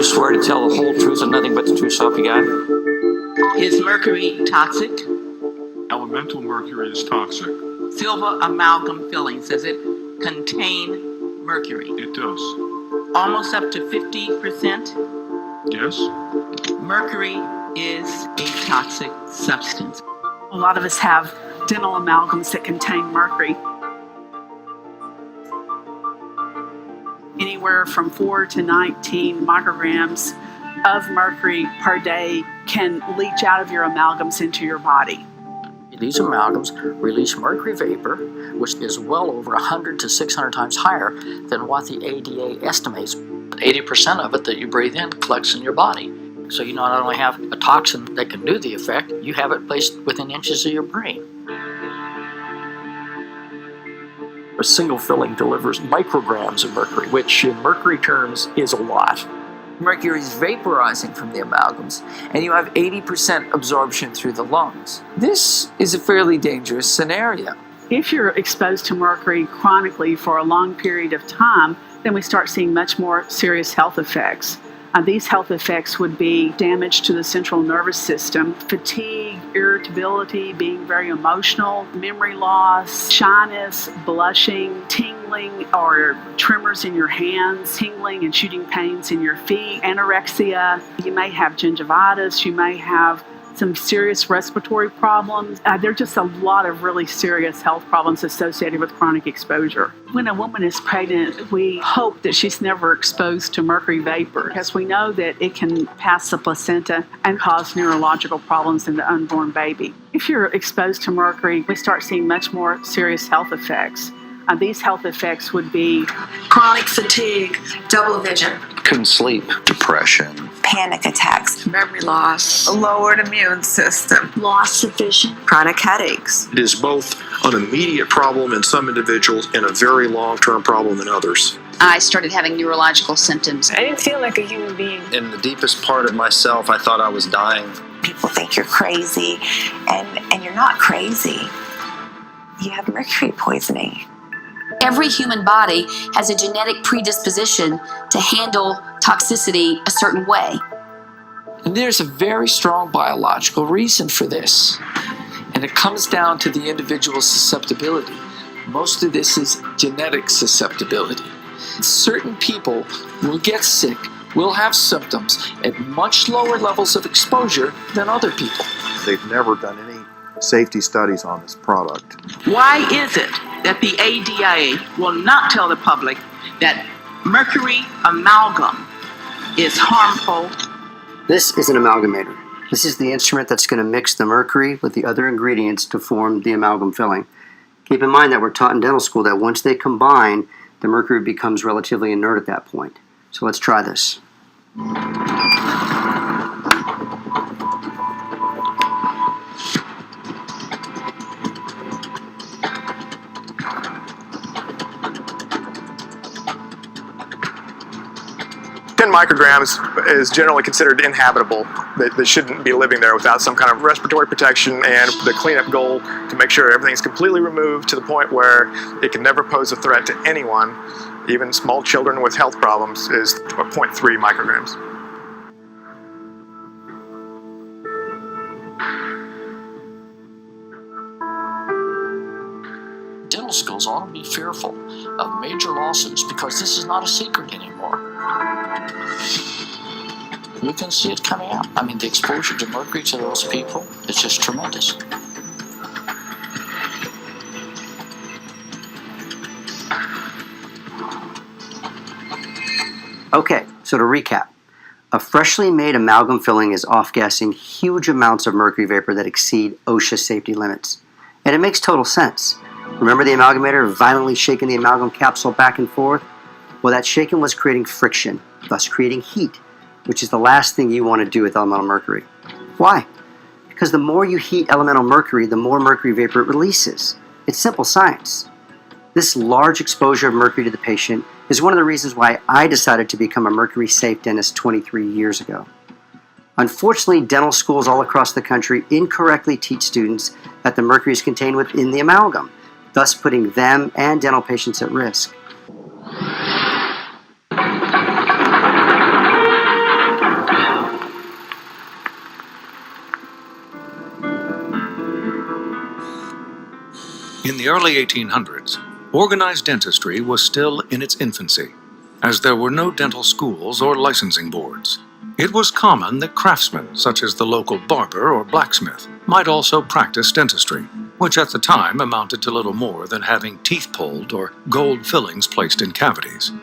you swear to tell the whole truth and nothing but the truth, so help you God? Is mercury toxic? Elemental mercury is toxic. Silver amalgam fillings, does it contain mercury? It does. Almost up to 50%? Yes. Mercury is a toxic substance. A lot of us have dental amalgams that contain mercury. Anywhere from 4 to 19 micrograms of mercury per day can leach out of your amalgams into your body. These amalgams release mercury vapor, which is well over 100 to 600 times higher than what the ADA estimates. 80% of it that you breathe in collects in your body. So you not only have a toxin that can do the effect, you have it placed within inches of your brain. A single filling delivers micrograms of mercury, which in mercury terms is a lot. Mercury is vaporizing from the amalgams, and you have 80% absorption through the lungs. This is a fairly dangerous scenario. If you're exposed to mercury chronically for a long period of time, then we start seeing much more serious health effects. These health effects would be damage to the central nervous system, fatigue, irritability, being very emotional, memory loss, shyness, blushing, tingling or tremors in your hands, tingling and shooting pains in your feet, anorexia. You may have gingivitis, you may have some serious respiratory problems. There are just a lot of really serious health problems associated with chronic exposure. When a woman is pregnant, we hope that she's never exposed to mercury vapor, because we know that it can pass the placenta and cause neurological problems in the unborn baby. If you're exposed to mercury, we start seeing much more serious health effects. These health effects would be chronic fatigue, double vision, couldn't sleep, depression, panic attacks, memory loss, a lowered immune system, loss of vision, chronic headaches. It is both an immediate problem in some individuals and a very long-term problem in others. I started having neurological symptoms. I didn't feel like a human being. In the deepest part of myself, I thought I was dying. People think you're crazy, and you're not crazy. You have mercury poisoning. Every human body has a genetic predisposition to handle toxicity a certain way. And there's a very strong biological reason for this. And it comes down to the individual's susceptibility. Most of this is genetic susceptibility. Certain people will get sick, will have symptoms at much lower levels of exposure than other people. They've never done any safety studies on this product. Why is it that the ADA will not tell the public that mercury amalgam is harmful? This is an amalgamator. This is the instrument that's going to mix the mercury with the other ingredients to form the amalgam filling. Keep in mind that we're taught in dental school that once they combine, the mercury becomes relatively inert at that point. So let's try this. Micrograms is generally considered inhabitable. They shouldn't be living there without some kind of respiratory protection, and the cleanup goal to make sure everything's completely removed to the point where it can never pose a threat to anyone, even small children with health problems, is 0.3 micrograms. Dental schools ought to be fearful of major lawsuits because this is not a secret anymore. You can see it coming out. I mean, the exposure to mercury to those people is just tremendous. Okay, so to recap, a freshly made amalgam filling is off-gassing huge amounts of mercury vapor that exceed OSHA safety limits. And it makes total sense. Remember the amalgamator violently shaking the amalgam capsule back and forth? Well, that shaking was creating friction, thus creating heat, which is the last thing you want to do with elemental mercury. Why? Because the more you heat elemental mercury, the more mercury vapor it releases. It's simple science. This large exposure of mercury to the patient is one of the reasons why I decided to become a mercury-safe dentist 23 years ago. Unfortunately, dental schools all across the country incorrectly teach students that the mercury is contained within the amalgam, thus putting them and dental patients at risk. In the early 1800s, organized dentistry was still in its infancy, as there were no dental schools or licensing boards. It was common that craftsmen, such as the local barber or blacksmith, might also practice dentistry, which at the time amounted to little more than having teeth pulled or gold fillings placed in cavities.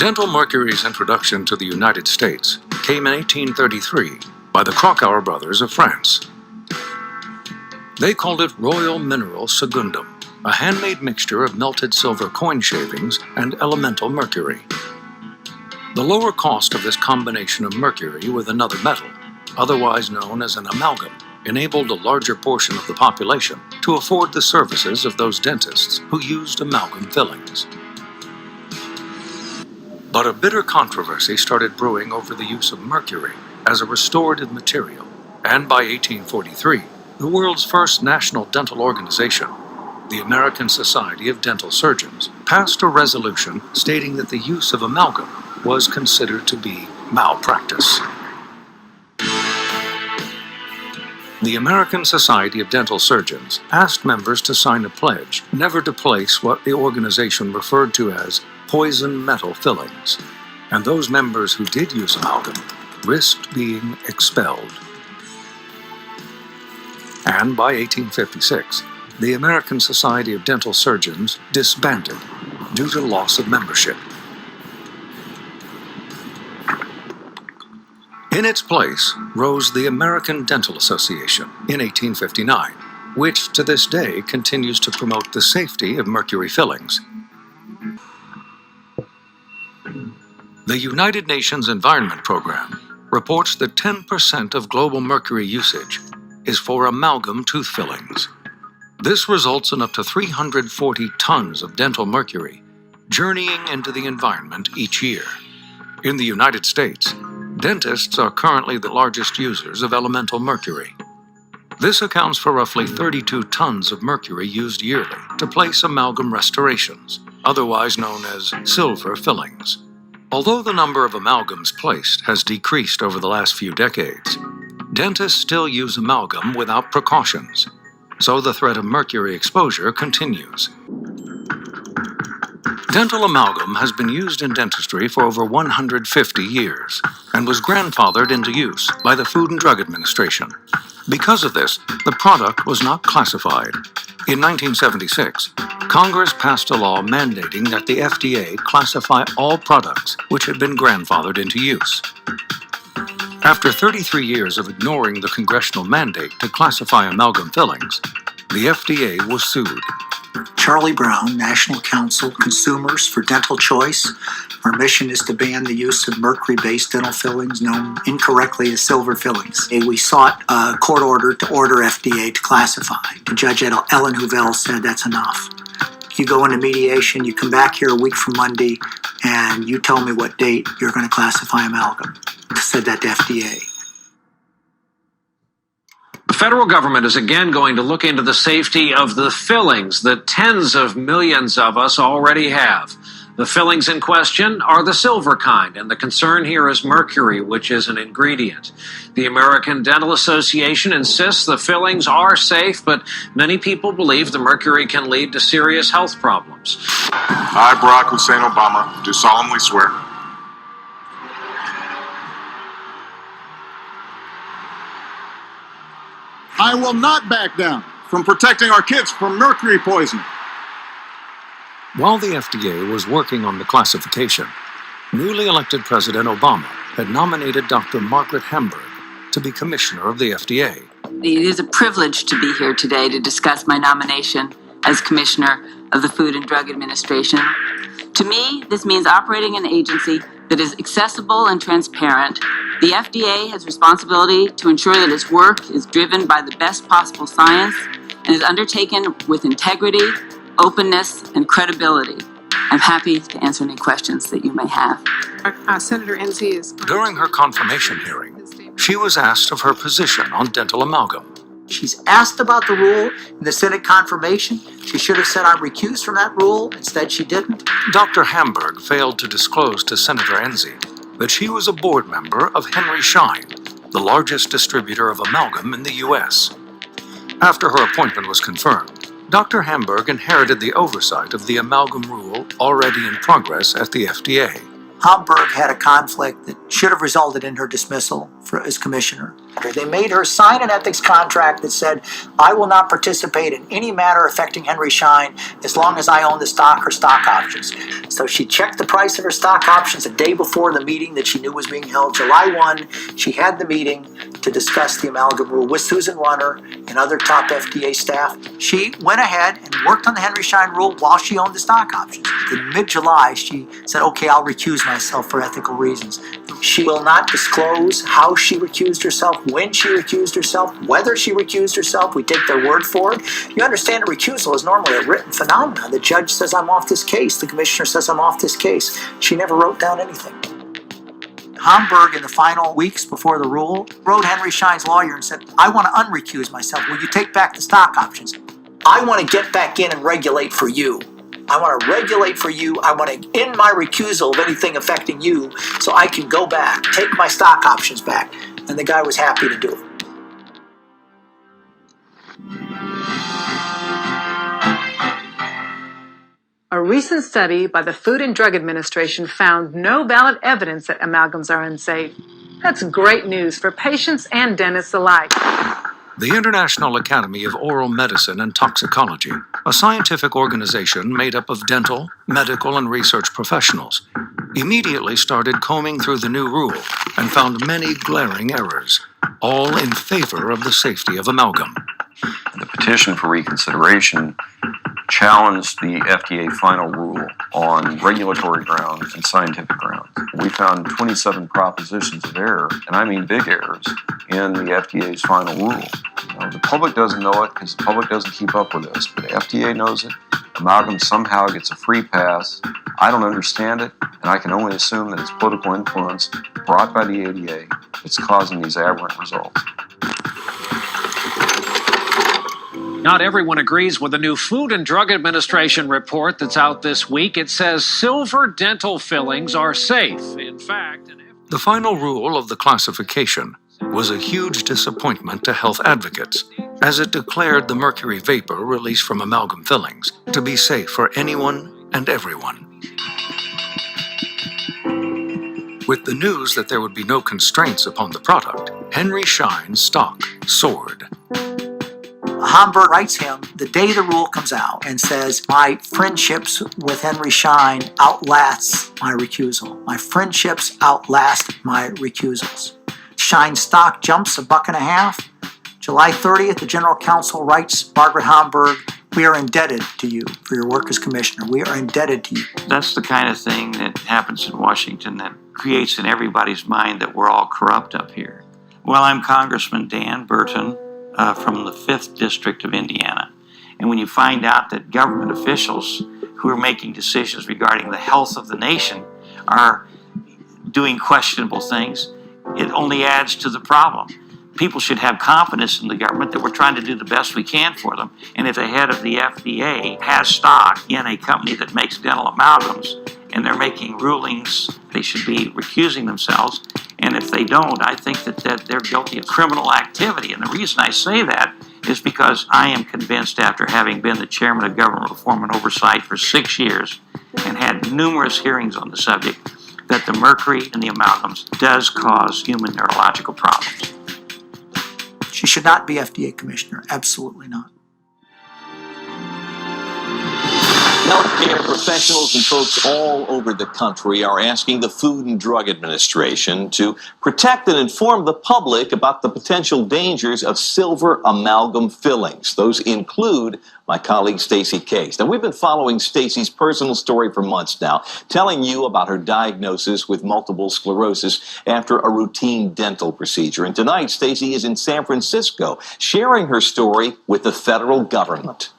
Dental mercury's introduction to the United States came in 1833 by the Krakauer brothers of France. They called it Royal Mineral Secundum, a handmade mixture of melted silver coin shavings and elemental mercury. The lower cost of this combination of mercury with another metal, otherwise known as an amalgam, enabled a larger portion of the population to afford the services of those dentists who used amalgam fillings. But a bitter controversy started brewing over the use of mercury as a restorative material, and by 1843, the world's first national dental organization, the American Society of Dental Surgeons, passed a resolution stating that the use of amalgam was considered to be malpractice. The American Society of Dental Surgeons asked members to sign a pledge never to place what the organization referred to as poison metal fillings, and those members who did use amalgam risked being expelled. And by 1856, the American Society of Dental Surgeons disbanded due to loss of membership. In its place rose the American Dental Association in 1859, which to this day continues to promote the safety of mercury fillings. The United Nations Environment Program reports that 10% of global mercury usage is for amalgam tooth fillings. This results in up to 340 tons of dental mercury journeying into the environment each year. In the United States, dentists are currently the largest users of elemental mercury. This accounts for roughly 32 tons of mercury used yearly to place amalgam restorations, otherwise known as silver fillings. Although the number of amalgams placed has decreased over the last few decades, dentists still use amalgam without precautions, so the threat of mercury exposure continues. Dental amalgam has been used in dentistry for over 150 years and was grandfathered into use by the Food and Drug Administration. Because of this, the product was not classified. In 1976, Congress passed a law mandating that the FDA classify all products which had been grandfathered into use. After 33 years of ignoring the congressional mandate to classify amalgam fillings, the FDA was sued. Charlie Brown, National Council Consumers for Dental Choice. Our mission is to ban the use of mercury-based dental fillings known incorrectly as silver fillings. We sought a court order to order FDA to classify. Judge Ellen Hovell said that's enough. You go into mediation, you come back here a week from Monday, and you tell me what date you're going to classify amalgam. I said that to FDA. The federal government is again going to look into the safety of the fillings that tens of millions of us already have. The fillings in question are the silver kind, and the concern here is mercury, which is an ingredient. The American Dental Association insists the fillings are safe, but many people believe the mercury can lead to serious health problems. I, Barack Hussein Obama, do solemnly swear I will not back down from protecting our kids from mercury poisoning. While the FDA was working on the classification, newly elected President Obama had nominated Dr. Margaret Hamburg to be commissioner of the FDA. It is a privilege to be here today to discuss my nomination as commissioner of the Food and Drug Administration. To me, this means operating an agency that is accessible and transparent. The FDA has responsibility to ensure that its work is driven by the best possible science and is undertaken with integrity, openness, and credibility. I'm happy to answer any questions that you may have. Senator Enzi is... During her confirmation hearing, she was asked of her position on dental amalgam. She's asked about the rule in the Senate confirmation. She should have said I'm recused from that rule. Instead, she didn't. Dr. Hamburg failed to disclose to Senator Enzi that she was a board member of Henry Schein, the largest distributor of amalgam in the U.S. After her appointment was confirmed, Dr. Hamburg inherited the oversight of the amalgam rule already in progress at the FDA. Hamburg had a conflict that should have resulted in her dismissal as commissioner. They made her sign an ethics contract that said, I will not participate in any matter affecting Henry Schein as long as I own the stock or stock options. So she checked the price of her stock options a day before the meeting that she knew was being held. July 1, she had the meeting to discuss the amalgam rule with Susan Runner and other top FDA staff. She went ahead and worked on the Henry Schein rule while she owned the stock options. In mid-July, she said, okay, I'll recuse myself for ethical reasons. She will not disclose how she recused herself, when she recused herself, whether she recused herself. We take their word for it. You understand a recusal is normally a written phenomenon. The judge says, I'm off this case. The commissioner says, I'm off this case. She never wrote down anything. Hamburg, in the final weeks before the rule, wrote Henry Schein's lawyer and said, I want to unrecuse myself. Will you take back the stock options? I want to get back in and regulate for you. I want to regulate for you. I want to end my recusal of anything affecting you so I can go back, take my stock options back. And the guy was happy to do it. A recent study by the Food and Drug Administration found no valid evidence that amalgams are unsafe. That's great news for patients and dentists alike. The International Academy of Oral Medicine and Toxicology, a scientific organization made up of dental, medical, and research professionals, immediately started combing through the new rule and found many glaring errors, all in favor of the safety of amalgam. The petition for reconsideration challenged the FDA final rule on regulatory grounds and scientific grounds. We found 27 propositions of error, and I mean big errors, in the FDA's final rule. The public doesn't know it because the public doesn't keep up with this, but the FDA knows it. Amalgam somehow gets a free pass. I don't understand it, and I can only assume that it's political influence brought by the ADA that's causing these aberrant results. Not everyone agrees with the new Food and Drug Administration report that's out this week. It says silver dental fillings are safe. In fact, the final rule of the classification was a huge disappointment to health advocates, as it declared the mercury vapor released from amalgam fillings to be safe for anyone and everyone. With the news that there would be no constraints upon the product, Henry Schein's stock soared. Hamburg writes him the day the rule comes out and says, my friendships with Henry Schein outlasts my recusal. My friendships outlast my recusals. Schein stock jumps $1.50. July 30th, the General Counsel writes Margaret Hamburg, we are indebted to you for your work as commissioner. We are indebted to you. That's the kind of thing that happens in Washington that creates in everybody's mind that we're all corrupt up here. Well, I'm Congressman Dan Burton from the 5th District of Indiana. And when you find out that government officials who are making decisions regarding the health of the nation are doing questionable things, it only adds to the problem. People should have confidence in the government that we're trying to do the best we can for them. And if the head of the FDA has stock in a company that makes dental amalgams and they're making rulings, they should be recusing themselves. And if they don't, I think that they're guilty of criminal activity. And the reason I say that is because I am convinced, after having been the chairman of Government Reform and Oversight for 6 years and had numerous hearings on the subject, that the mercury in the amalgams does cause human neurological problems. She should not be FDA commissioner. Absolutely not. Healthcare professionals and folks all over the country are asking the Food and Drug Administration to protect and inform the public about the potential dangers of silver amalgam fillings. Those include my colleague Stacey Case. Now, we've been following Stacey's personal story for months now, telling you about her diagnosis with multiple sclerosis after a routine dental procedure. And tonight, Stacey is in San Francisco, sharing her story with the federal government.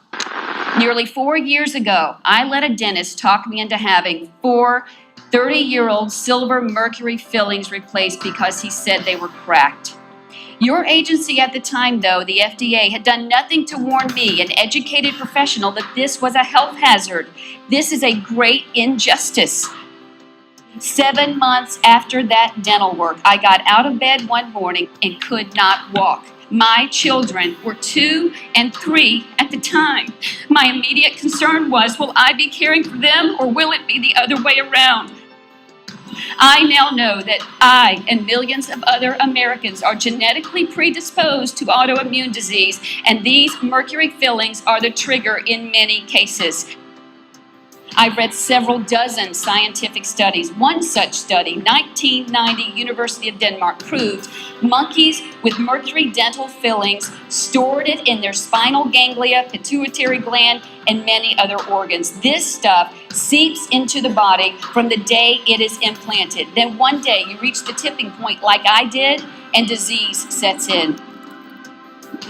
Nearly 4 years ago, I let a dentist talk me into having 4 30-year-old silver mercury fillings replaced because he said they were cracked. Your agency at the time, though, the FDA, had done nothing to warn me, an educated professional, that this was a health hazard. This is a great injustice. 7 months after that dental work, I got out of bed one morning and could not walk. My children were 2 and 3 at the time. My immediate concern was, will I be caring for them or will it be the other way around? I now know that I and millions of other Americans are genetically predisposed to autoimmune disease, and these mercury fillings are the trigger in many cases. I've read several dozen scientific studies. One such study, 1990, University of Denmark, proved monkeys with mercury dental fillings stored it in their spinal ganglia, pituitary gland, and many other organs. This stuff seeps into the body from the day it is implanted. Then one day you reach the tipping point like I did, and disease sets in.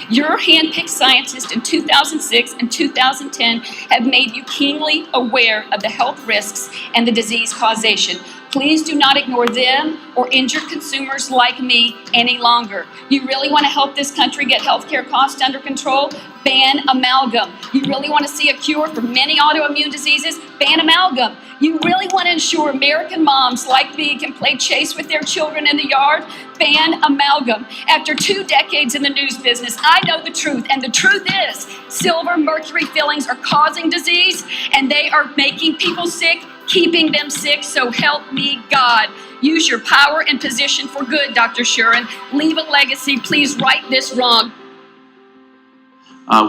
Your hand-picked scientists in 2006 and 2010 have made you keenly aware of the health risks and the disease causation. Please do not ignore them or injured consumers like me any longer. You really want to help this country get healthcare costs under control? Ban amalgam. You really want to see a cure for many autoimmune diseases? Ban amalgam. You really want to ensure American moms like me can play chase with their children in the yard? Ban amalgam. After 2 decades in the news business, I know the truth, and the truth is silver mercury fillings are causing disease, and they are making people sick, keeping them sick, so help me God. Use your power and position for good, Dr. Shuren. Leave a legacy. Please right this wrong.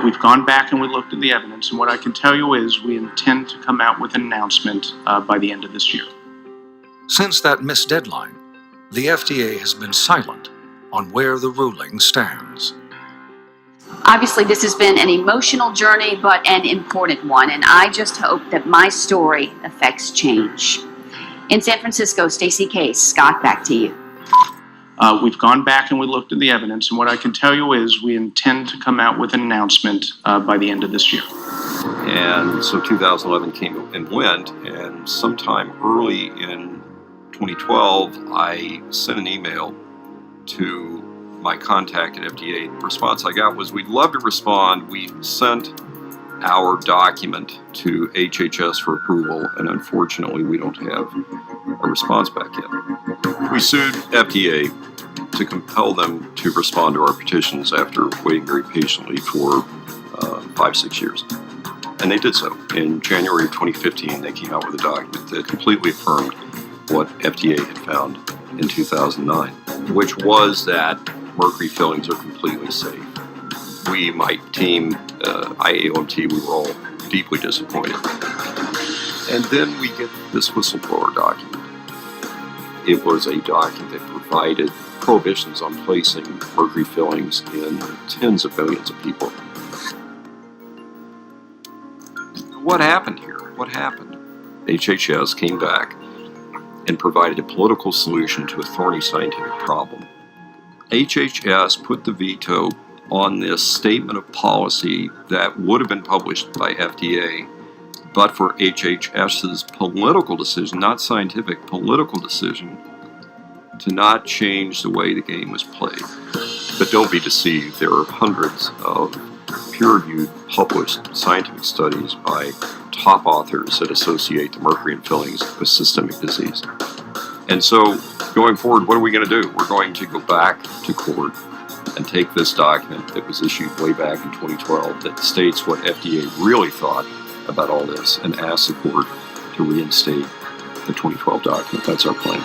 We've gone back and we looked at the evidence, and what I can tell you is we intend to come out with an announcement by the end of this year. Since that missed deadline, the FDA has been silent on where the ruling stands. Obviously, this has been an emotional journey, but an important one, and I just hope that my story affects change. In San Francisco, Stacey Case. Scott, back to you. We've gone back and we looked at the evidence, and what I can tell you is we intend to come out with an announcement by the end of this year. And so 2011 came and went, and sometime early in 2012, I sent an email to my contact at FDA. The response I got was, we'd love to respond. We sent our document to HHS for approval, and unfortunately, we don't have a response back yet. We sued FDA to compel them to respond to our petitions after waiting very patiently for 5-6 years. And they did so. In January of 2015, they came out with a document that completely affirmed what FDA had found in 2009, which was that mercury fillings are completely safe. We, my team, IAOMT, we were all deeply disappointed. And then we get this whistleblower document. It was a document that provided prohibitions on placing mercury fillings in tens of millions of people. What happened here? What happened? HHS came back and provided a political solution to a thorny scientific problem. HHS put the veto on this statement of policy that would have been published by FDA, but for HHS's political decision, not scientific, political decision, to not change the way the game was played. But don't be deceived, there are hundreds of peer-reviewed, published scientific studies by top authors that associate the mercury in fillings with systemic disease. And so, going forward, what are we going to do? We're going to go back to court and take this document that was issued way back in 2012 that states what FDA really thought about all this and ask the court to reinstate the 2012 document. That's our plan.